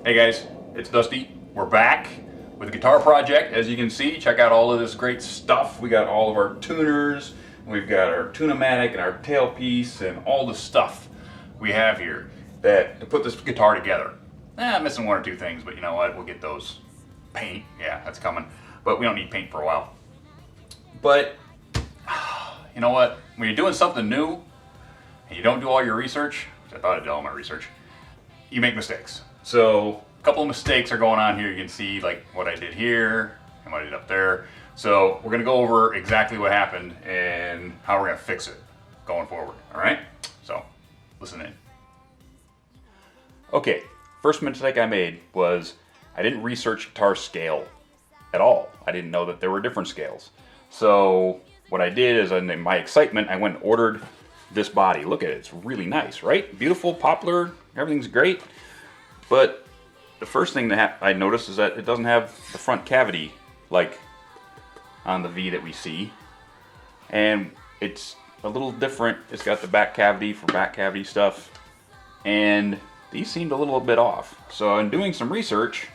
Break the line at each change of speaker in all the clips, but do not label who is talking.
Hey guys, it's Dusty. We're back with a guitar project. As you can see, check out all of this great stuff. We got all of our tuners, we've got our tune-o-matic and our tailpiece and all the stuff we have here to put this guitar together. I'm missing one or two things, but you know what? We'll get those. Paint, yeah, that's coming. But we don't need paint for a while. But you know what? When you're doing something new and you don't do all your research, which I thought I did all my research, you make mistakes. So a couple of mistakes are going on here. You can see like what I did here and what I did up there. So we're gonna go over exactly what happened and how we're gonna fix it going forward, all right? So listen in. Okay, first mistake I made was I didn't research guitar scale at all. I didn't know that there were different scales. So what I did is in my excitement, I went and ordered this body. Look at it, it's really nice, right? Beautiful, poplar, everything's great. But the first thing that I noticed is that it doesn't have the front cavity like on the V that we see. And it's a little different. It's got the back cavity for back cavity stuff. And these seemed a little bit off. So in doing some research,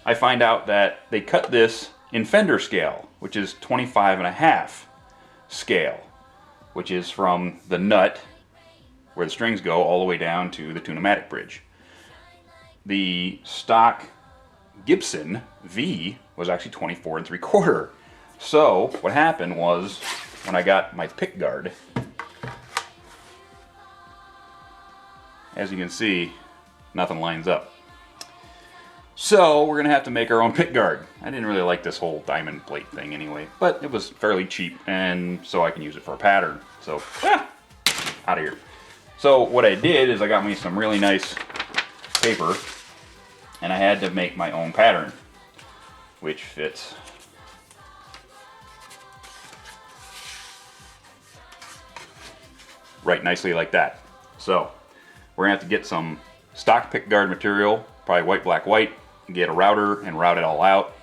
I find out that they cut this in Fender scale, which is 25.5 scale, which is from the nut where the strings go all the way down to the tune-o-matic bridge. The stock Gibson V was actually 24.75. So what happened was when I got my pick guard, as you can see, nothing lines up. So we're gonna have to make our own pick guard. I didn't really like this whole diamond plate thing anyway, but it was fairly cheap, and so I can use it for a pattern. So out of here. So what I did is I got me some really nice paper, and I had to make my own pattern, which fits right nicely like that. So we're gonna have to get some stock pickguard material, probably white, black, white, get a router and route it all out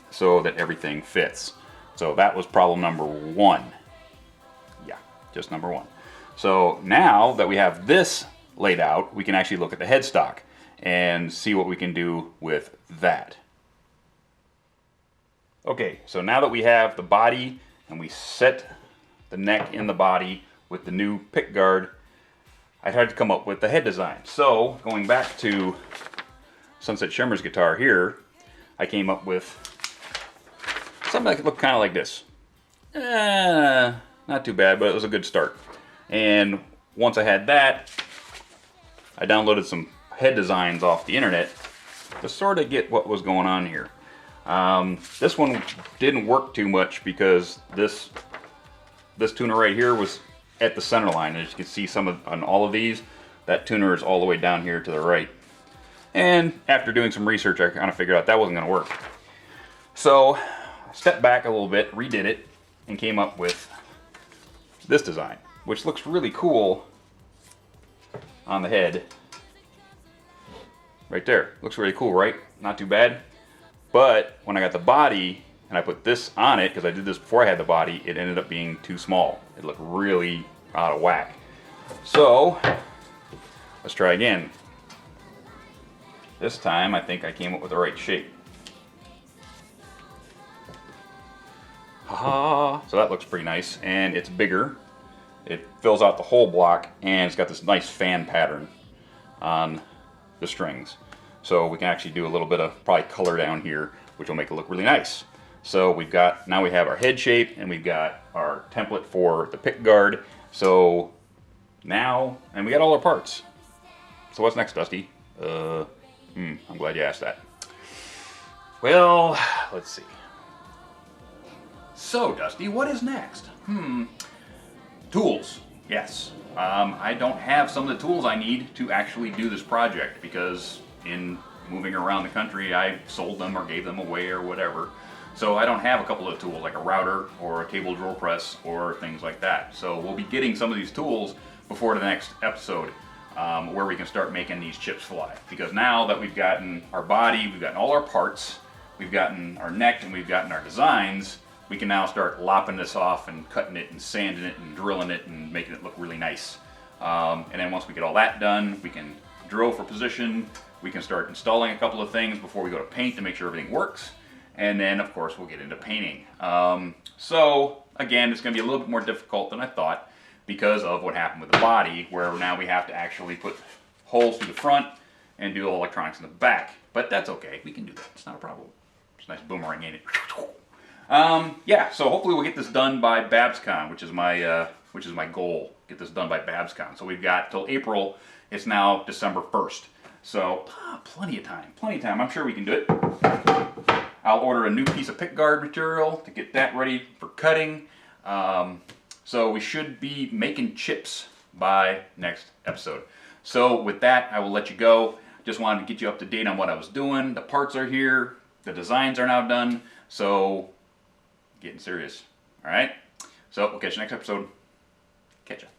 so that everything fits. So that was problem number one. Yeah, just number one. So now that we have this laid out, we can actually look at the headstock and see what we can do with that. Okay, so now that we have the body and we set the neck in the body with the new pick guard, I tried to come up with the head design. So going back to Sunset Shimmer's guitar here, I came up with something that could look kind of like this. Not too bad, but it was a good start. And once I had that, I downloaded some head designs off the internet to sort of get what was going on here. This one didn't work too much because this tuner right here was at the center line. As you can see, on all of these, that tuner is all the way down here to the right. And after doing some research, I kind of figured out that wasn't going to work. So I stepped back a little bit, redid it, and came up with this design, which looks really cool on the head. Right there. Looks really cool, right? Not too bad. But when I got the body and I put this on it, because I did this before I had the body, it ended up being too small. It looked really out of whack. So let's try again. This time I think I came up with the right shape. So that looks pretty nice, and it's bigger. It fills out the whole block, and it's got this nice fan pattern on the strings. So we can actually do a little bit of probably color down here, which will make it look really nice. So now we have our head shape, and we've got our template for the pick guard. So now, and we got all our parts. So what's next, Dusty? I'm glad you asked that. Well, let's see. So, Dusty, what is next? Tools. Yes. I don't have some of the tools I need to actually do this project because in moving around the country, I sold them or gave them away or whatever. So I don't have a couple of tools like a router or a cable drill press or things like that. So we'll be getting some of these tools before the next episode where we can start making these chips fly. Because now that we've gotten our body, we've gotten all our parts, we've gotten our neck, and we've gotten our designs, we can now start lopping this off and cutting it and sanding it and drilling it and making it look really nice. And then once we get all that done, we can drill for position, we can start installing a couple of things before we go to paint to make sure everything works. And then, of course, we'll get into painting. So, again, it's going to be a little bit more difficult than I thought because of what happened with the body, where now we have to actually put holes through the front and do all electronics in the back. But that's okay. We can do that. It's not a problem. It's a nice boomerang, ain't it? Yeah, so hopefully we'll get this done by BabsCon, which is my goal. Get this done by BabsCon. So we've got till April. It's now December 1st. So plenty of time. Plenty of time. I'm sure we can do it. I'll order a new piece of pickguard material to get that ready for cutting. So we should be making chips by next episode. So with that, I will let you go. Just wanted to get you up to date on what I was doing. The parts are here. The designs are now done. So getting serious. All right? So we'll catch you next episode. Catch ya.